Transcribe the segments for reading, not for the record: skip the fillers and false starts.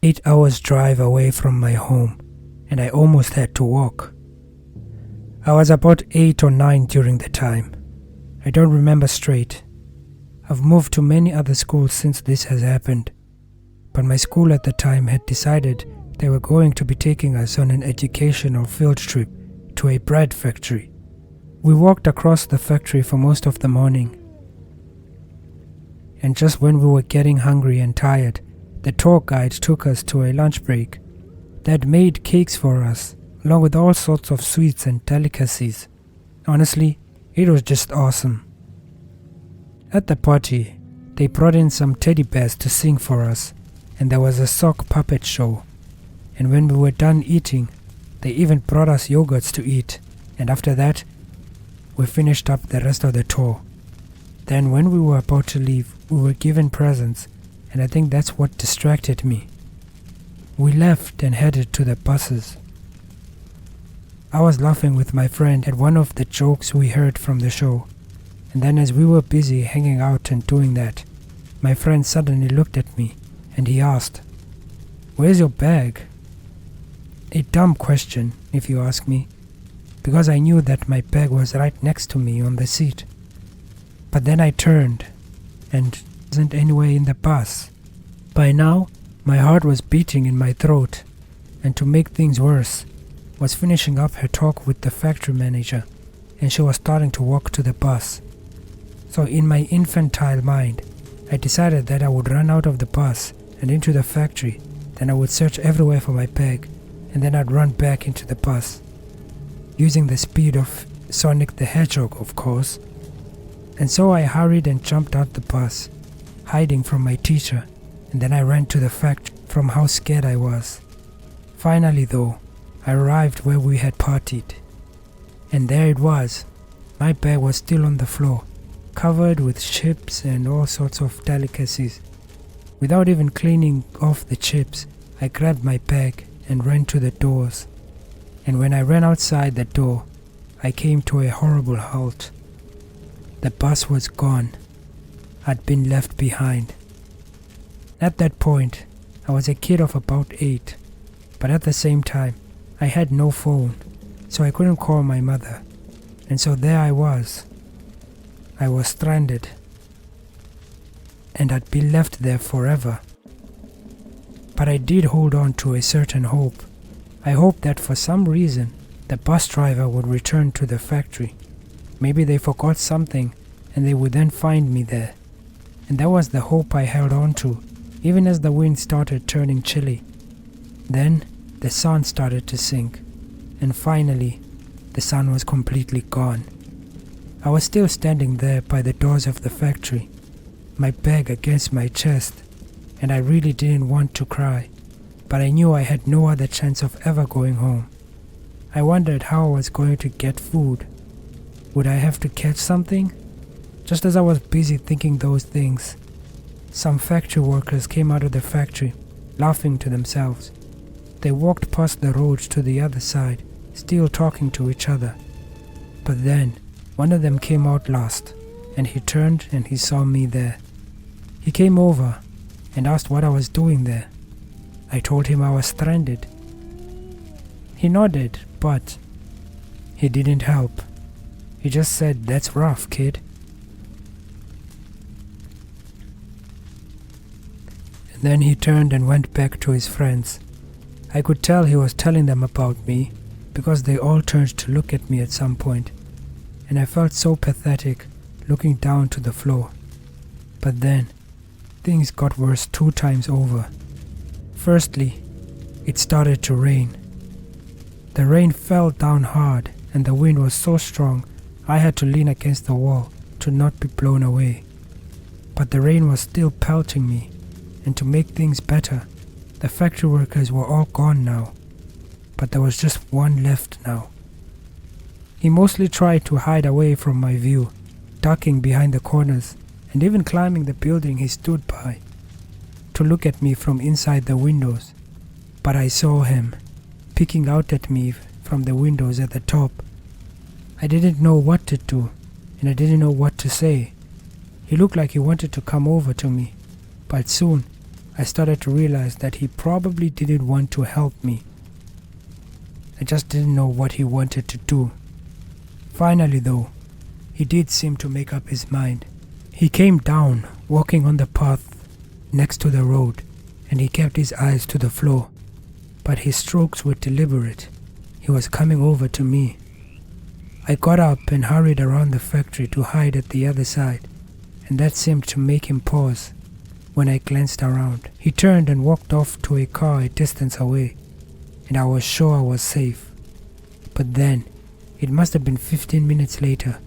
8 hours drive away from my home, and I almost had to walk. I was about 8 or 9 during the time. I don't remember straight. I've moved to many other schools since this has happened, but my school at the time had decided they were going to be taking us on an educational field trip to a bread factory. We walked across the factory for most of the morning, and just when we were getting hungry and tired, the tour guide took us to a lunch break. They had made cakes for us, along with all sorts of sweets and delicacies. Honestly, it was just awesome. At the party, they brought in some teddy bears to sing for us, and there was a sock puppet show. And when we were done eating, they even brought us yogurts to eat, and after that, we finished up the rest of the tour. Then when we were about to leave, we were given presents, and I think that's what distracted me. We left and headed to the buses. I was laughing with my friend at one of the jokes we heard from the show, and then as we were busy hanging out and doing that, my friend suddenly looked at me and he asked, "Where's your bag?" A dumb question, if you ask me, because I knew that my bag was right next to me on the seat. But then I turned, and it wasn't anywhere in the bus. By now, my heart was beating in my throat, and to make things worse, was finishing up her talk with the factory manager, and she was starting to walk to the bus. So in my infantile mind, I decided that I would run out of the bus and into the factory, then I would search everywhere for my bag, and then I'd run back into the bus. Using the speed of Sonic the Hedgehog, of course. And so I hurried and jumped out the bus, hiding from my teacher, and then I ran to the factory from how scared I was. Finally though, I arrived where we had partied. And there it was. My bag was still on the floor, covered with chips and all sorts of delicacies. Without even cleaning off the chips, I grabbed my bag and ran to the doors. And when I ran outside the door, I came to a horrible halt. The bus was gone. I'd been left behind. At that point, I was a kid of about 8, but at the same time, I had no phone, so I couldn't call my mother. And so there I was. I was stranded, and I'd be left there forever. But I did hold on to a certain hope. I hoped that for some reason, the bus driver would return to the factory. Maybe they forgot something, and they would then find me there. And that was the hope I held on to, even as the wind started turning chilly. Then, the sun started to sink, and finally, the sun was completely gone. I was still standing there by the doors of the factory, my bag against my chest, and I really didn't want to cry, but I knew I had no other chance of ever going home. I wondered how I was going to get food. Would I have to catch something? Just as I was busy thinking those things, some factory workers came out of the factory, laughing to themselves. They walked past the road to the other side, still talking to each other. But then, one of them came out last, and he turned and he saw me there. He came over and asked what I was doing there. I told him I was stranded. He nodded, but he didn't help. He just said, "That's rough, kid." And then he turned and went back to his friends. I could tell he was telling them about me, because they all turned to look at me at some point, and I felt so pathetic looking down to the floor. But then, things got worse 2 times over. Firstly, it started to rain. The rain fell down hard, and the wind was so strong I had to lean against the wall to not be blown away. But the rain was still pelting me, and to make things better, the factory workers were all gone now, but there was just one left now. He mostly tried to hide away from my view, ducking behind the corners and even climbing the building he stood by to look at me from inside the windows. But I saw him, peeking out at me from the windows at the top. I didn't know what to do, and I didn't know what to say. He looked like he wanted to come over to me, but soon I started to realize that he probably didn't want to help me. I just didn't know what he wanted to do. Finally though, he did seem to make up his mind. He came down, walking on the path next to the road, and he kept his eyes to the floor. But his strokes were deliberate. He was coming over to me. I got up and hurried around the factory to hide at the other side, and that seemed to make him pause. When I glanced around, he turned and walked off to a car a distance away, and I was sure I was safe. But then, it must have been 15 minutes later,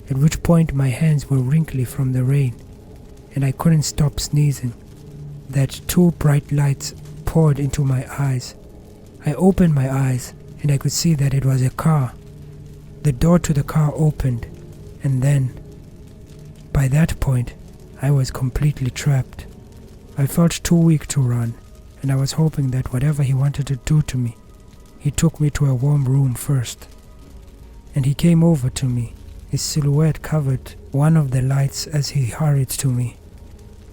at which point my hands were wrinkly from the rain, and I couldn't stop sneezing, that two bright lights poured into my eyes. I opened my eyes, and I could see that it was a car. The door to the car opened, and then, by that point, I was completely trapped. I felt too weak to run, and I was hoping that whatever he wanted to do to me, he took me to a warm room first. And he came over to me. His silhouette covered one of the lights as he hurried to me.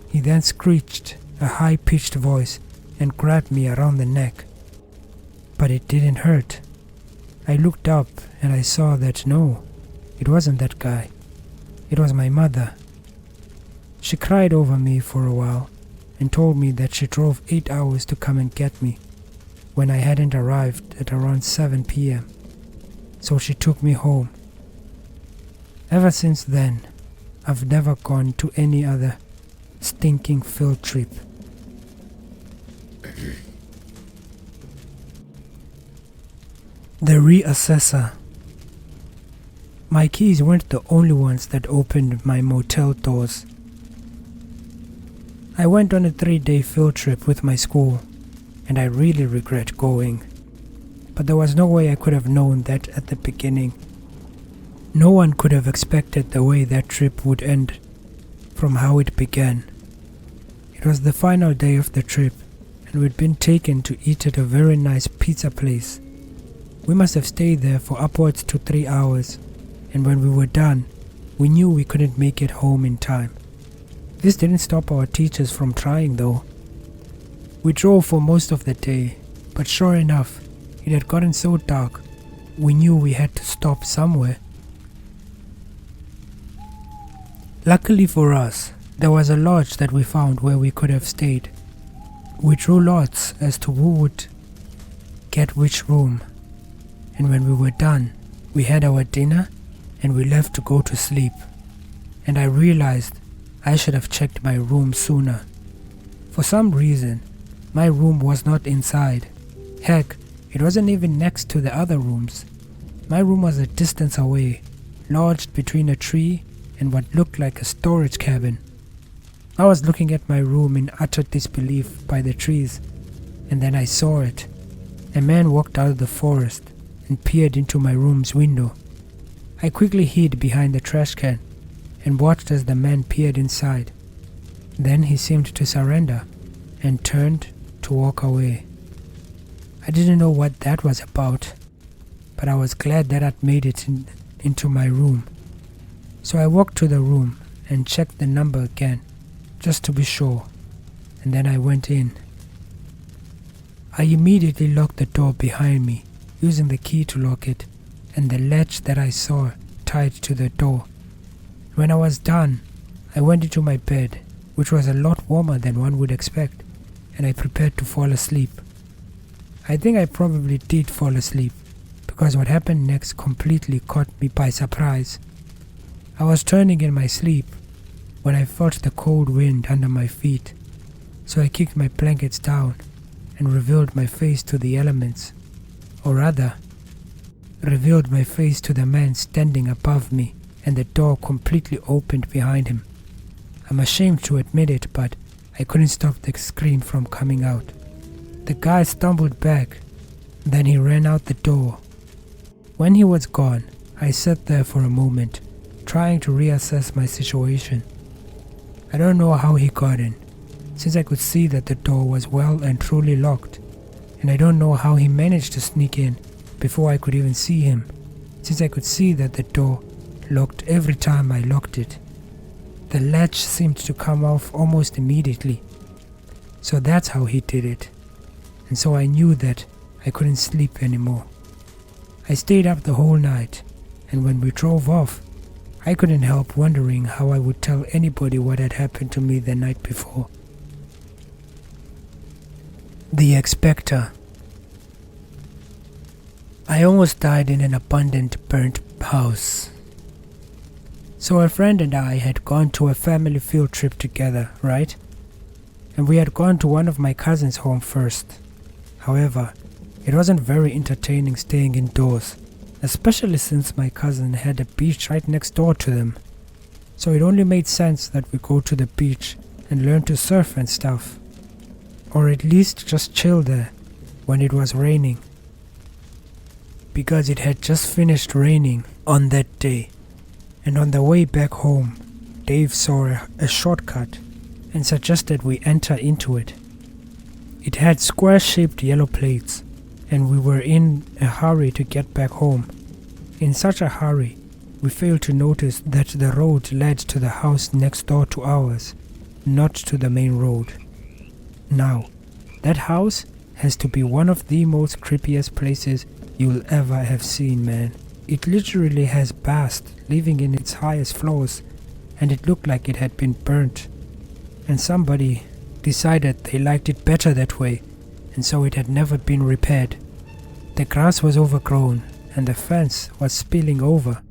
He then screeched a high-pitched voice and grabbed me around the neck. But it didn't hurt. I looked up and I saw that no, it wasn't that guy. It was my mother. She cried over me for a while and told me that she drove 8 hours to come and get me when I hadn't arrived at around 7 p.m. So she took me home. Ever since then, I've never gone to any other stinking field trip. The Reassessor. My keys weren't the only ones that opened my motel doors. I went on a 3-day field trip with my school, and I really regret going. But there was no way I could have known that at the beginning. No one could have expected the way that trip would end from how it began. It was the final day of the trip, and we'd been taken to eat at a very nice pizza place. We must have stayed there for upwards to 3 hours, and when we were done, we knew we couldn't make it home in time. This didn't stop our teachers from trying though. We drove for most of the day, but sure enough, it had gotten so dark, we knew we had to stop somewhere. Luckily for us, there was a lodge that we found where we could have stayed. We drew lots as to who would get which room, and when we were done, we had our dinner and we left to go to sleep. And I realized I should have checked my room sooner. For some reason, my room was not inside. Heck, it wasn't even next to the other rooms. My room was a distance away, lodged between a tree and what looked like a storage cabin. I was looking at my room in utter disbelief by the trees, and then I saw it. A man walked out of the forest and peered into my room's window. I quickly hid behind the trash can and watched as the man peered inside. Then he seemed to surrender and turned to walk away. I didn't know what that was about, but I was glad that I'd made it into my room. So I walked to the room and checked the number again, just to be sure, and then I went in. I immediately locked the door behind me, using the key to lock it, and the latch that I saw tied to the door. When I was done, I went into my bed, which was a lot warmer than one would expect, and I prepared to fall asleep. I think I probably did fall asleep, because what happened next completely caught me by surprise. I was turning in my sleep when I felt the cold wind under my feet, so I kicked my blankets down and revealed my face to the elements, or rather, revealed my face to the man standing above me, and the door completely opened behind him. I'm ashamed to admit it, but I couldn't stop the scream from coming out. The guy stumbled back, then he ran out the door. When he was gone, I sat there for a moment, trying to reassess my situation. I don't know how he got in, since I could see that the door was well and truly locked, and I don't know how he managed to sneak in before I could even see him, since I could see that the door locked every time I locked it. The latch seemed to come off almost immediately, So that's how he did it. And so I knew that I couldn't sleep anymore. I stayed up the whole night, and when we drove off, I couldn't help wondering how I would tell anybody what had happened to me the night before. The Expector. I almost died in an abandoned burnt house. So a friend and I had gone to a family field trip together, right? And we had gone to one of my cousin's home first. However, it wasn't very entertaining staying indoors, especially since my cousin had a beach right next door to them. So it only made sense that we go to the beach and learn to surf and stuff. Or at least just chill there when it was raining. Because it had just finished raining on that day. And on the way back home, Dave saw a shortcut and suggested we enter into it. It had square-shaped yellow plates, and we were in a hurry to get back home. In such a hurry, we failed to notice that the road led to the house next door to ours, not to the main road. Now, that house has to be one of the most creepiest places you'll ever have seen, man. It literally has bast living in its highest floors, and it looked like it had been burnt. And somebody decided they liked it better that way, and so it had never been repaired. The grass was overgrown, and the fence was spilling over.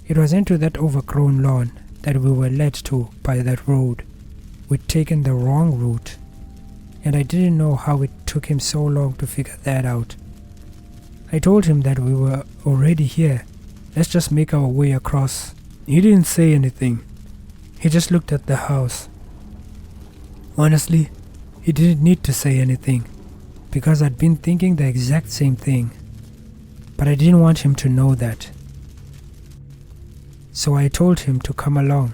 It was into that overgrown lawn that we were led to by that road. We'd taken the wrong route, and I didn't know how it took him so long to figure that out. I told him that we were already here. Let's just make our way across. He didn't say anything. He just looked at the house. Honestly, he didn't need to say anything, because I'd been thinking the exact same thing. But I didn't want him to know that. So I told him to come along.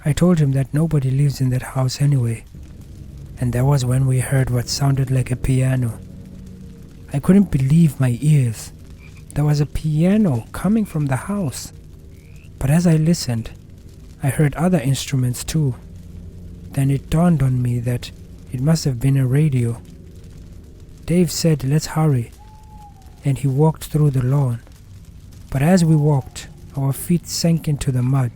I told him that nobody lives in that house anyway. And that was when we heard what sounded like a piano. I couldn't believe my ears. There was a piano coming from the house. But as I listened, I heard other instruments too. Then it dawned on me that it must have been a radio. Dave said, "Let's hurry," and he walked through the lawn. But as we walked, our feet sank into the mud,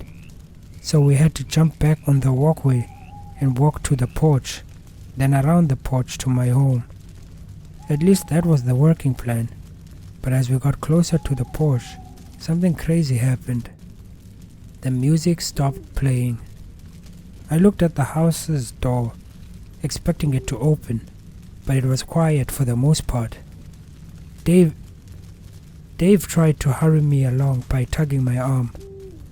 so we had to jump back on the walkway and walk to the porch, then around the porch to my home. At least that was the working plan. But as we got closer to the porch, something crazy happened. The music stopped playing. I looked at the house's door, expecting it to open, but it was quiet for the most part. Dave tried to hurry me along by tugging my arm,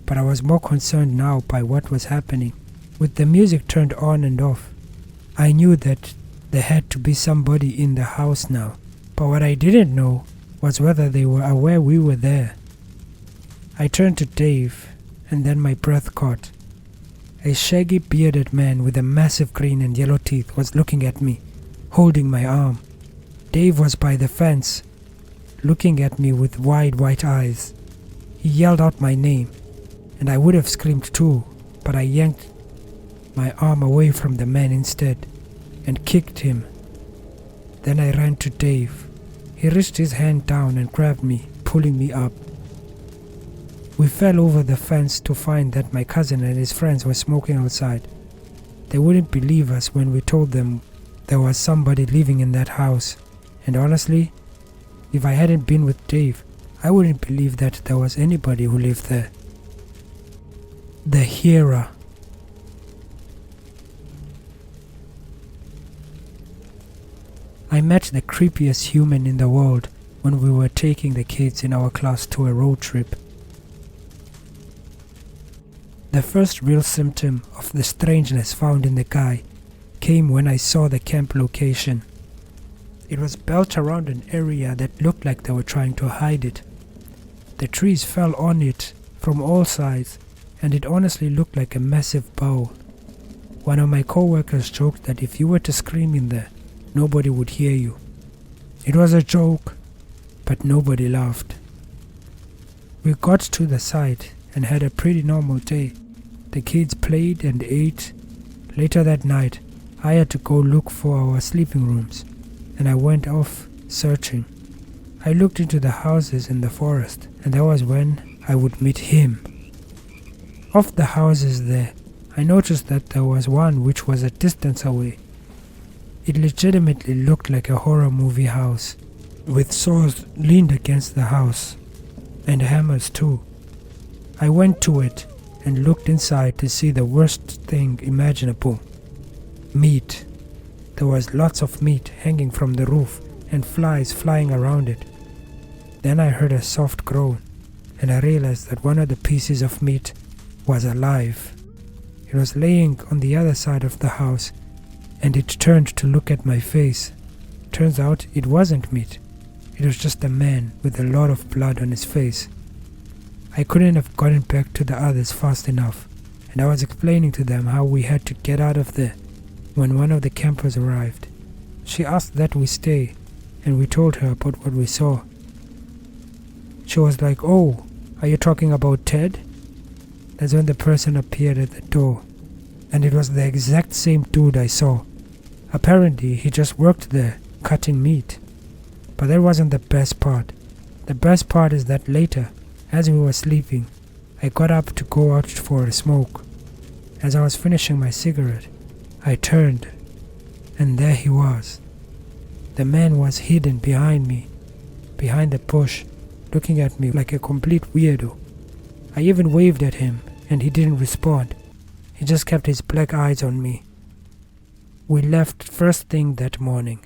but I was more concerned now by what was happening. With the music turned on and off, I knew that there had to be somebody in the house now, but what I didn't know was whether they were aware we were there. I turned to Dave, and then my breath caught. A shaggy bearded man with a massive green and yellow teeth was looking at me, holding my arm. Dave was by the fence, looking at me with wide white eyes. He yelled out my name, and I would have screamed too, but I yanked my arm away from the man instead and kicked him. Then I ran to Dave. He reached his hand down and grabbed me, pulling me up. We fell over the fence to find that my cousin and his friends were smoking outside. They wouldn't believe us when we told them there was somebody living in that house, and honestly, if I hadn't been with Dave, I wouldn't believe that there was anybody who lived there. The Hearer. I met the creepiest human in the world when we were taking the kids in our class to a road trip. The first real symptom of the strangeness found in the guy came when I saw the camp location. It was built around an area that looked like they were trying to hide it. The trees fell on it from all sides, and it honestly looked like a massive bowl. One of my co-workers joked that if you were to scream in there, nobody would hear you. It was a joke, but nobody laughed. We got to the site and had a pretty normal day. The kids played and ate. Later that night, I had to go look for our sleeping rooms, and I went off searching. I looked into the houses in the forest, and that was when I would meet him. Of the houses there, I noticed that there was one which was a distance away. It legitimately looked like a horror movie house, with saws leaned against the house, and hammers too. I went to it and looked inside to see the worst thing imaginable. Meat. There was lots of meat hanging from the roof and flies flying around it. Then I heard a soft groan, and I realized that one of the pieces of meat was alive. It was laying on the other side of the house, and it turned to look at my face. Turns out it wasn't meat. It was just a man with a lot of blood on his face. I couldn't have gotten back to the others fast enough, and I was explaining to them how we had to get out of there when one of the campers arrived. She asked that we stay, and we told her about what we saw. She was like, "Oh, are you talking about Ted?" That's when the person appeared at the door, and it was the exact same dude I saw. Apparently, he just worked there, cutting meat. But that wasn't the best part. The best part is that later, as we were sleeping, I got up to go out for a smoke. As I was finishing my cigarette, I turned, and there he was. The man was hidden behind me, behind the bush, looking at me like a complete weirdo. I even waved at him, and he didn't respond. He just kept his black eyes on me. We left first thing that morning.